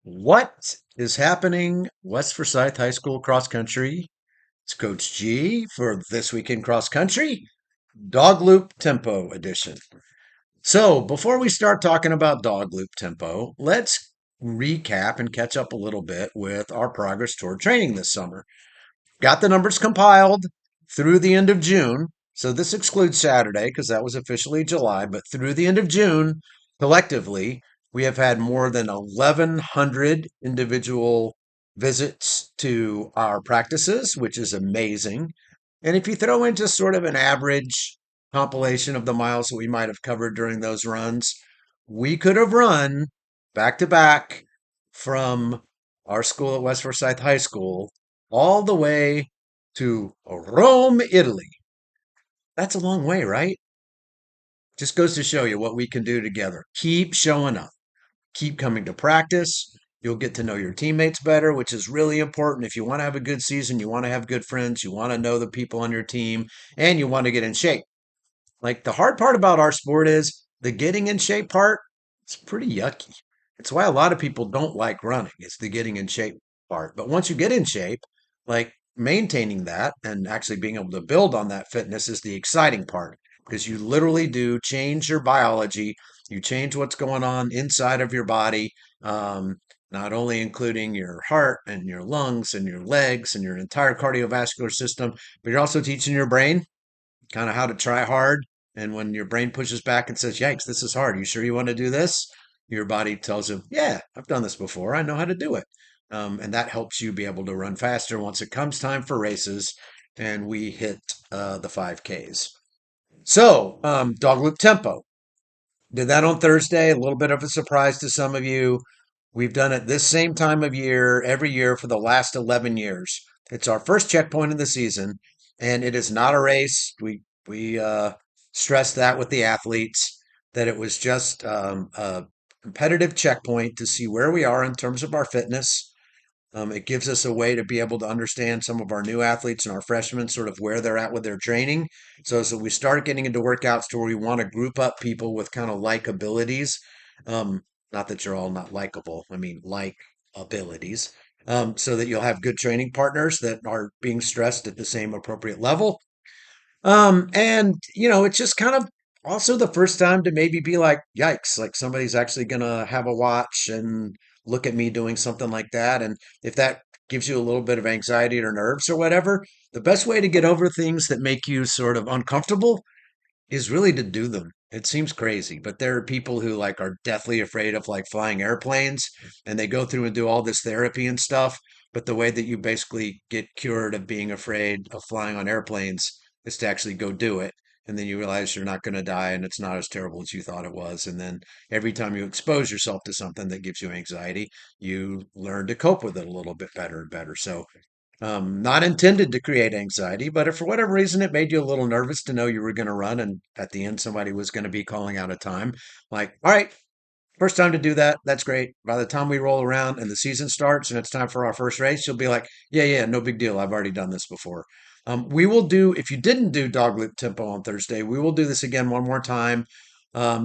What is happening, West Forsyth High School cross country? It's Coach G for This Week in Cross Country, Dog Loop Tempo edition. So, before we start talking about Dog Loop Tempo, let's recap and catch up a little bit with our progress toward training this summer. Got the numbers compiled through the end of June. So, this excludes Saturday because that was officially July, but through the end of June, collectively, we have had more than 1,100 individual visits to our practices, which is amazing. And if you throw in just sort of an average compilation of the miles that we might have covered during those runs, we could have run back to back from our school at West Forsyth High School all the way to Rome, Italy. That's a long way, right? Just goes to show you what we can do together. Keep showing up, keep coming to practice. You'll get to know your teammates better, which is really important. If you want to have a good season, you want to have good friends, you want to know the people on your team, and you want to get in shape. Like the hard part about our sport is the getting in shape part. It's pretty yucky. It's why a lot of people don't like running. It's the getting in shape part. But once you get in shape, like maintaining that and actually being able to build on that fitness is the exciting part because you literally do change your biology. You change what's going on inside of your body, not only including your heart and your lungs and your legs and your entire cardiovascular system, but you're also teaching your brain kind of how to try hard. And when your brain pushes back and says, yikes, this is hard. You sure you want to do this? Your body tells you, yeah, I've done this before. I know how to do it. And that helps you be able to run faster once it comes time for races and we hit the 5Ks. So, dog loop tempo. Did that on Thursday. A little bit of a surprise to some of you. We've done it this same time of year every year for the last 11 years. It's our first checkpoint of the season, and it is not a race. We stressed that with the athletes that it was just a competitive checkpoint to see where we are in terms of our fitness. It gives us a way to be able to understand some of our new athletes and our freshmen, sort of where they're at with their training. So we start getting into workouts to where we want to group up people with kind of like abilities. Um, Not that you're all not likable. I mean, like abilities. So that you'll have good training partners that are being stressed at the same appropriate level. And it's just kind of also the first time to maybe be like, yikes, like somebody's actually gonna have a watch and look at me doing something like that. And if that gives you a little bit of anxiety or nerves or whatever, the best way to get over things that make you sort of uncomfortable is really to do them. It seems crazy, but there are people who like are deathly afraid of like flying airplanes and they go through and do all this therapy and stuff. But the way that you basically get cured of being afraid of flying on airplanes is to actually go do it. And then you realize you're not going to die and it's not as terrible as you thought it was. And then every time you expose yourself to something that gives you anxiety, you learn to cope with it a little bit better and better. So not intended to create anxiety, but if for whatever reason it made you a little nervous to know you were going to run and at the end somebody was going to be calling out a time, like, all right, first time to do that, that's great. By the time we roll around and the season starts and it's time for our first race, you'll be like, yeah, yeah, no big deal. I've already done this before. We will do, if you didn't do dog loop tempo on Thursday, we will do this again one more time.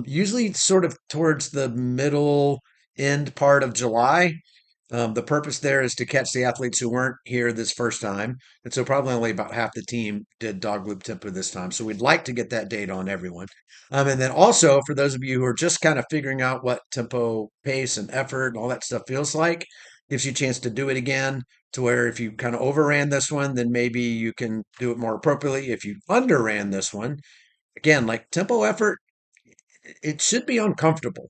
Usually sort of towards the middle end part of July. The purpose there is to catch the athletes who weren't here this first time. And so probably only about half the team did dog loop tempo this time. So we'd like to get that data on everyone. And then also for those of you who are just kind of figuring out what tempo, pace, and effort and all that stuff feels like, gives you a chance to do it again to where if you kind of overran this one, then maybe you can do it more appropriately. If you underran this one, again, like tempo effort, it should be uncomfortable.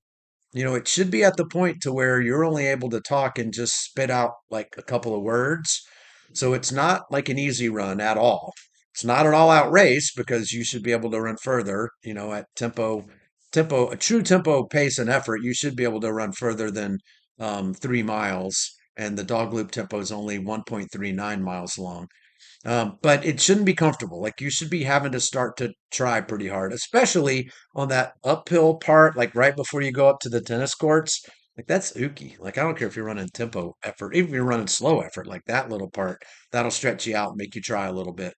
It should be at the point to where you're only able to talk and just spit out like a couple of words. So it's not like an easy run at all. It's not an all-out race because you should be able to run further, at a true tempo pace and effort, you should be able to run further than 3 miles. And the dog loop tempo is only 1.39 miles long. But it shouldn't be comfortable. Like you should be having to start to try pretty hard, especially on that uphill part, like right before you go up to the tennis courts. Like that's ooky. Like I don't care if you're running tempo effort, even if you're running slow effort, like that little part, that'll stretch you out and make you try a little bit.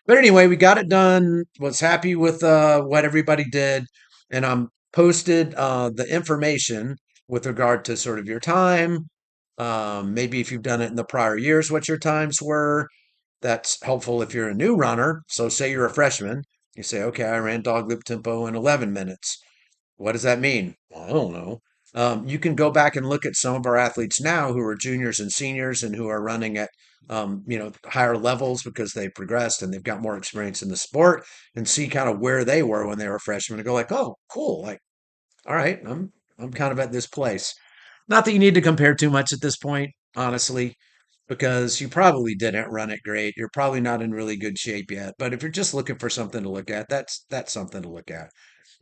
But anyway, we got it done. Was happy with what everybody did, and posted the information with regard to sort of your time, Maybe if you've done it in the prior years, what your times were. That's helpful if you're a new runner. So, say you're a freshman, you say, okay, I ran dog loop tempo in 11 minutes. What does that mean? Well, I don't know. You can go back and look at some of our athletes now who are juniors and seniors and who are running at higher levels because they've progressed and they've got more experience in the sport and see kind of where they were when they were freshmen and go like, oh, cool. Like, all right, I'm kind of at this place. Not that you need to compare too much at this point, honestly, because you probably didn't run it great. You're probably not in really good shape yet. But if you're just looking for something to look at, that's something to look at.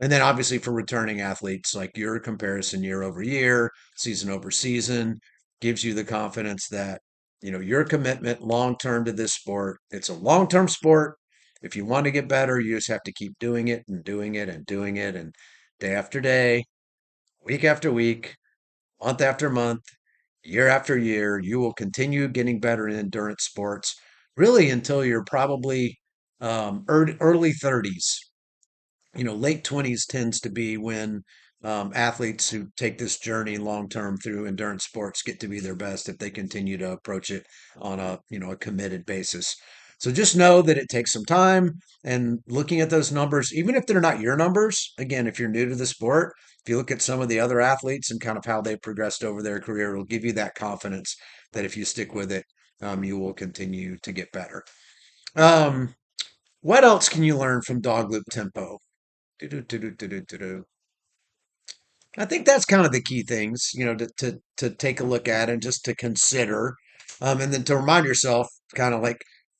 And then obviously for returning athletes, like your comparison year over year, season over season, gives you the confidence that, your commitment long term to this sport, it's a long term sport. If you want to get better, you just have to keep doing it and doing it and doing it and day after day, week after week, month after month, year after year, you will continue getting better in endurance sports, really until you're probably early 30s. Late 20s tends to be when athletes who take this journey long term through endurance sports get to be their best if they continue to approach it on a committed basis. So just know that it takes some time and looking at those numbers, even if they're not your numbers, again, if you're new to the sport, if you look at some of the other athletes and kind of how they progressed over their career, it'll give you that confidence that if you stick with it, you will continue to get better. Um, what else can you learn from dog loop tempo? Do-do-do-do-do-do-do. I think that's kind of the key things, to take a look at and just to consider. And then to remind yourself, kind of like,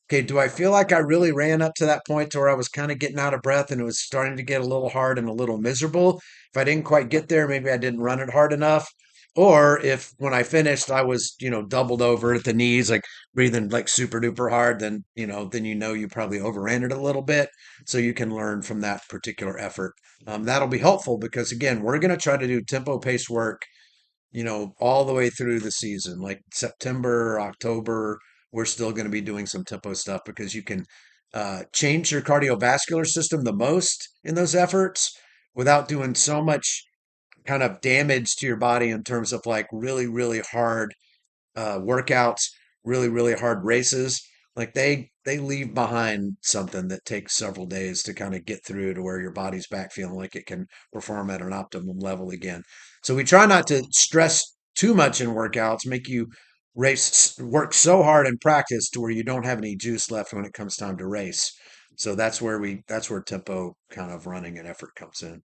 okay, do I feel like I really ran up to that point to where I was kind of getting out of breath and it was starting to get a little hard and a little miserable? If I didn't quite get there, maybe I didn't run it hard enough. Or if when I finished, I was, doubled over at the knees, like breathing like super duper hard, then you probably overran it a little bit. So you can learn from that particular effort. That'll be helpful because again, we're going to try to do tempo pace work, all the way through the season, like September, October. We're still going to be doing some tempo stuff because you can change your cardiovascular system the most in those efforts without doing so much kind of damage to your body in terms of like really, really hard workouts, really, really hard races. Like they leave behind something that takes several days to kind of get through to where your body's back feeling like it can perform at an optimum level again. So we try not to stress too much in workouts, make you work so hard in practice to where you don't have any juice left when it comes time to race. So that's where tempo kind of running and effort comes in.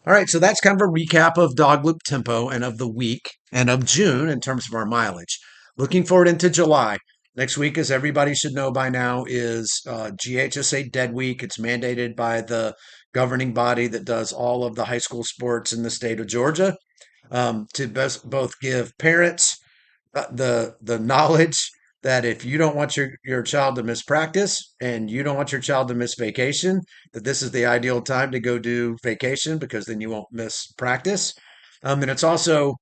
All right, so that's kind of a recap of dog loop tempo and of the week and of June in terms of our mileage. Looking forward into July. Next week, as everybody should know by now, is GHSA Dead Week. It's mandated by the governing body that does all of the high school sports in the state of Georgia, to both give parents the knowledge that if you don't want your child to miss practice and you don't want your child to miss vacation, that this is the ideal time to go do vacation because then you won't miss practice. And it's also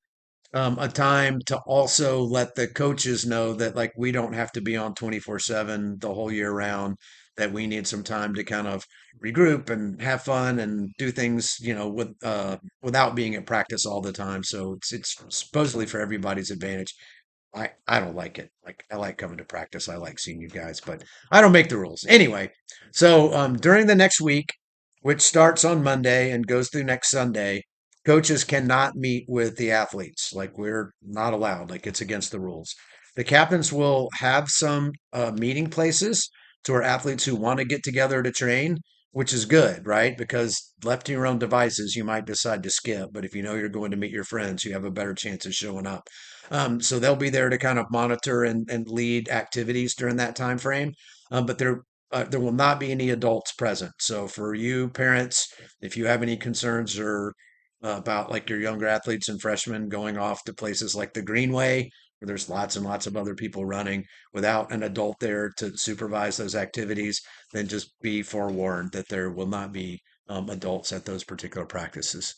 a time to also let the coaches know that like we don't have to be on 24/7 the whole year round, that we need some time to kind of regroup and have fun and do things, without being at practice all the time. So it's supposedly for everybody's advantage. I don't like it. Like I like coming to practice. I like seeing you guys, but I don't make the rules. Anyway, so during the next week, which starts on Monday and goes through next Sunday, coaches cannot meet with the athletes. Like we're not allowed. Like it's against the rules. The captains will have some meeting places to where athletes who want to get together to train, which is good, right? Because left to your own devices, you might decide to skip. But if you know you're going to meet your friends, you have a better chance of showing up. So they'll be there to kind of monitor and lead activities during that time frame. But there will not be any adults present. So for you parents, if you have any concerns or about like your younger athletes and freshmen going off to places like the Greenway, where there's lots and lots of other people running without an adult there to supervise those activities, then just be forewarned that there will not be adults at those particular practices.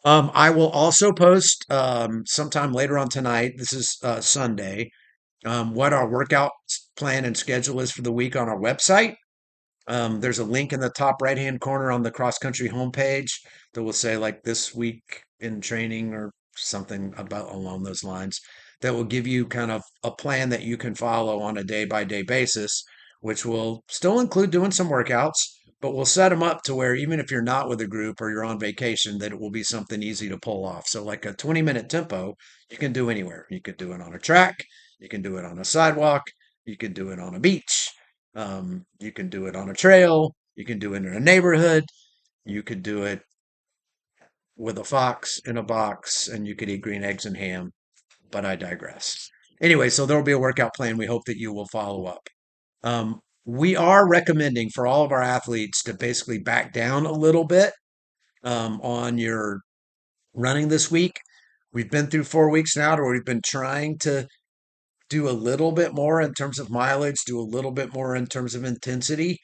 I will also post sometime later on tonight. This is Sunday. What our workout plan and schedule is for the week on our website. There's a link in the top right hand corner on the cross country homepage that will say like this week in training or something about along those lines that will give you kind of a plan that you can follow on a day by day basis, which will still include doing some workouts, but we'll set them up to where even if you're not with a group or you're on vacation, that it will be something easy to pull off. So like a 20-minute tempo, you can do anywhere. You could do it on a track, you can do it on a sidewalk, you can do it on a beach, you can do it on a trail, you can do it in a neighborhood, you could do it with a fox in a box, and you could eat green eggs and ham, but I digress. Anyway, so there'll be a workout plan we hope that you will follow up. We are recommending for all of our athletes to basically back down a little bit on your running this week. We've been through 4 weeks now where we've been trying to do a little bit more in terms of mileage, do a little bit more in terms of intensity.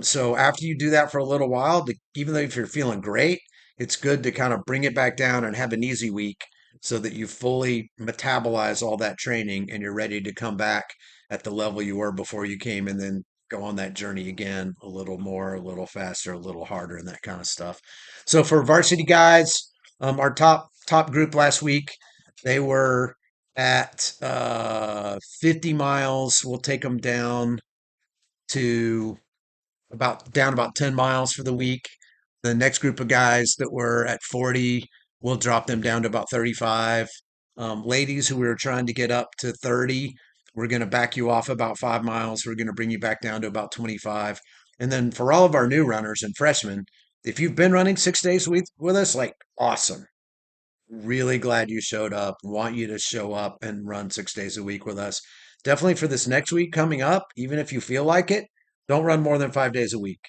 So after you do that for a little while, even though if you're feeling great, it's good to kind of bring it back down and have an easy week so that you fully metabolize all that training and you're ready to come back at the level you were before you came and then go on that journey again a little more, a little faster, a little harder, and that kind of stuff. So for varsity guys, our top group last week, they were at 50 miles. We'll take them to about 10 miles for the week. The next group of guys that were at 40, we'll drop them down to about 35. Ladies who were trying to get up to 30, we're going to back you off about 5 miles. We're going to bring you back down to about 25. And then for all of our new runners and freshmen, if you've been running 6 days with us, like awesome. Really glad you showed up. Want you to show up and run 6 days a week with us. Definitely for this next week coming up, even if you feel like it, don't run more than 5 days a week.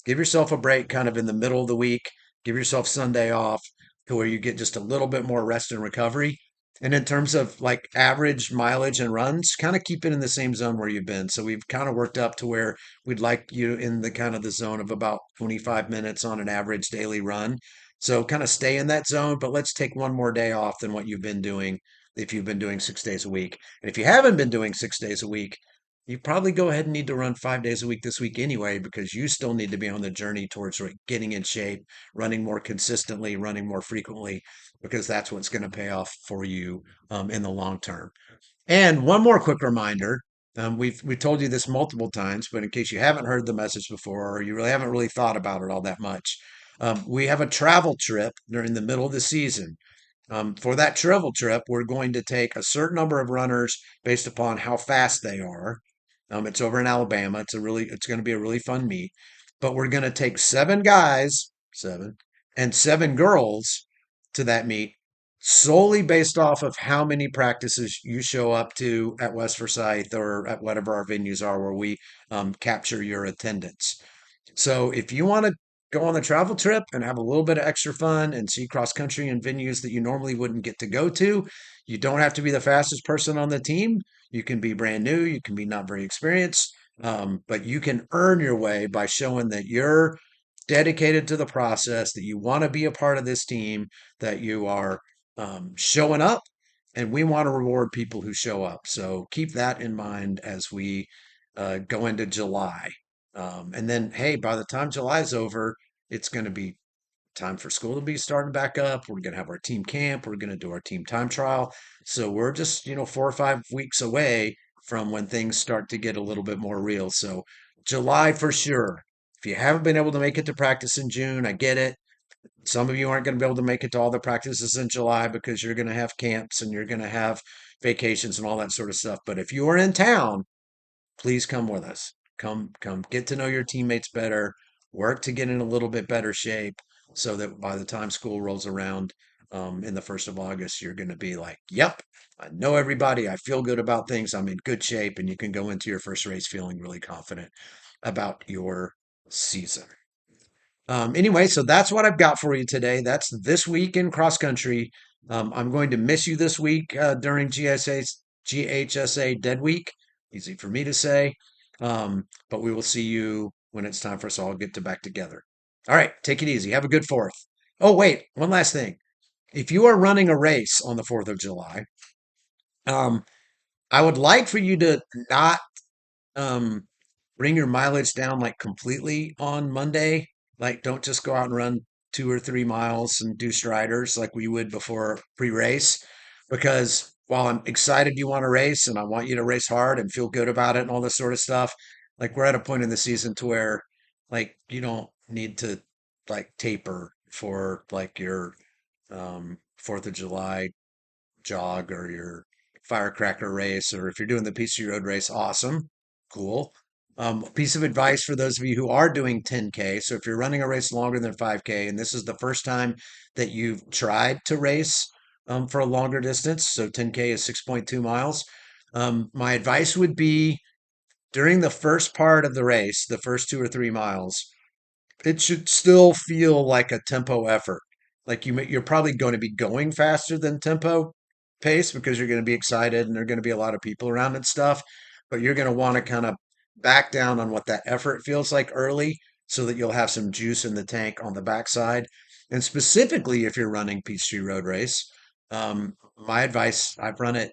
Give yourself a break kind of in the middle of the week. Give yourself Sunday off to where you get just a little bit more rest and recovery. And in terms of like average mileage and runs, kind of keep it in the same zone where you've been. So we've kind of worked up to where we'd like you in the kind of the zone of about 25 minutes on an average daily run. So kind of stay in that zone, but let's take one more day off than what you've been doing if you've been doing 6 days a week. And if you haven't been doing 6 days a week, you probably go ahead and need to run 5 days a week this week anyway, because you still need to be on the journey towards getting in shape, running more consistently, running more frequently, because that's what's going to pay off for you in the long term. And one more quick reminder. We've told you this multiple times, but in case you haven't heard the message before or you really haven't really thought about it all that much, we have a travel trip during the middle of the season. For that travel trip, we're going to take a certain number of runners based upon how fast they are. It's over in Alabama. It's going to be a really fun meet. But we're going to take 7 guys, seven, and 7 girls to that meet solely based off of how many practices you show up to at West Forsyth or at whatever our venues are where we capture your attendance. So if you want to go on the travel trip and have a little bit of extra fun and see cross country and venues that you normally wouldn't get to go to, you don't have to be the fastest person on the team. You can be brand new, you can be not very experienced, but you can earn your way by showing that you're dedicated to the process, that you want to be a part of this team, that you are showing up, and we want to reward people who show up. So keep that in mind as we go into July. And then, hey, by the time July's over, it's going to be time for school to be starting back up. We're going to have our team camp. We're going to do our team time trial. So we're just, 4 or 5 weeks away from when things start to get a little bit more real. So July for sure. If you haven't been able to make it to practice in June, I get it. Some of you aren't going to be able to make it to all the practices in July because you're going to have camps and you're going to have vacations and all that sort of stuff. But if you are in town, please come with us. Come get to know your teammates better, work to get in a little bit better shape so that by the time school rolls around in the 1st of August, you're going to be like, yep, I know everybody. I feel good about things. I'm in good shape. And you can go into your first race feeling really confident about your season. Anyway, so that's what I've got for you today. That's this week in cross country. I'm going to miss you this week during GHSA Dead Week. Easy for me to say. But we will see you when it's time for us all to get back together. All right, take it easy. Have a good 4th. Oh, wait, one last thing. If you are running a race on the 4th of July, um, I would like for you to not um, bring your mileage down like completely on Monday. Like, don't just go out and run 2 or 3 miles and do striders like we would before pre-race. Because while I'm excited you want to race and I want you to race hard and feel good about it and all this sort of stuff, like we're at a point in the season to where like you don't need to like taper for like your 4th of July jog or your firecracker race, or if you're doing the Peachtree Road Race, awesome, cool. Piece of advice for those of you who are doing 10K. So if you're running a race longer than 5K, and this is the first time that you've tried to race for a longer distance, so 10K is 6.2 miles. My advice would be during the first part of the race, the first 2 or 3 miles, it should still feel like a tempo effort. Like you're probably going to be going faster than tempo pace because you're going to be excited and there are going to be a lot of people around and stuff. But you're going to want to kind of back down on what that effort feels like early so that you'll have some juice in the tank on the backside. And specifically, if you're running Peachtree Road Race, my advice, I've run it,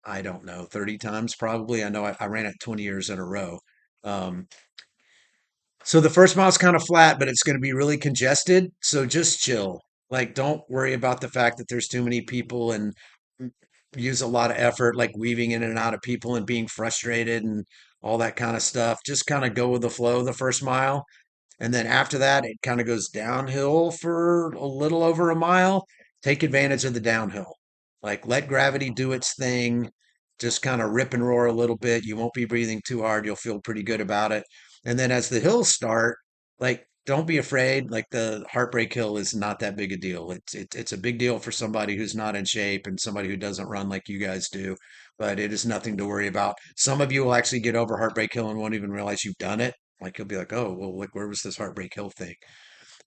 I don't know, 30 times probably. I know I ran it 20 years in a row. Um, so the first mile's kind of flat, but it's going to be really congested. So just chill. Like, don't worry about the fact that there's too many people and mm, use a lot of effort, like weaving in and out of people and being frustrated and all that kind of stuff. Just kind of go with the flow the first mile. And then after that, it kind of goes downhill for a little over a mile. Take advantage of the downhill. Like let gravity do its thing. Just kind of rip and roar a little bit. You won't be breathing too hard. You'll feel pretty good about it. And then as the hills start, like don't be afraid. Like the Heartbreak Hill is not that big a deal. It's a big deal for somebody who's not in shape and somebody who doesn't run like you guys do. But it is nothing to worry about. Some of you will actually get over Heartbreak Hill and won't even realize you've done it. Like you'll be like, oh, well, like where was this Heartbreak Hill thing?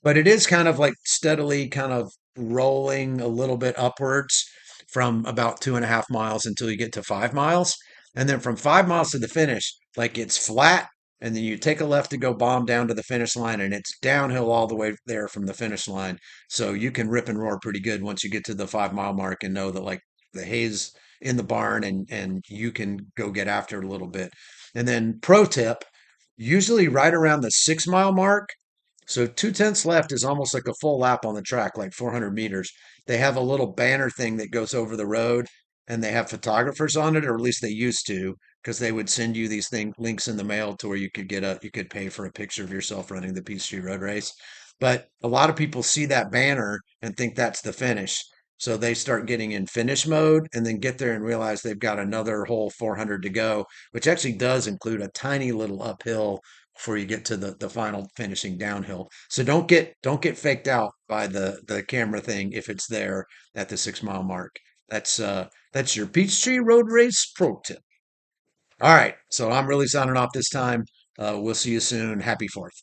But it is kind of like steadily kind of rolling a little bit upwards from about 2.5 miles until you get to 5 miles. And then from 5 miles to the finish, like it's flat. And then you take a left to go bomb down to the finish line, and it's downhill all the way there from the finish line. So you can rip and roar pretty good once you get to the 5 mile mark and know that like the hay's in the barn and you can go get after it a little bit. And then pro tip, usually right around the 6 mile mark, so 2/10 left is almost like a full lap on the track, like 400 meters. They have a little banner thing that goes over the road, and they have photographers on it, or at least they used to, because they would send you these links in the mail to where you could pay for a picture of yourself running the Peachtree Road Race. But a lot of people see that banner and think that's the finish. So they start getting in finish mode and then get there and realize they've got another whole 400 to go, which actually does include a tiny little uphill before you get to the final finishing downhill. So don't get faked out by the camera thing if it's there at the 6 mile mark. That's your Peachtree Road Race pro tip. All right, so I'm really signing off this time. We'll see you soon. Happy 4th.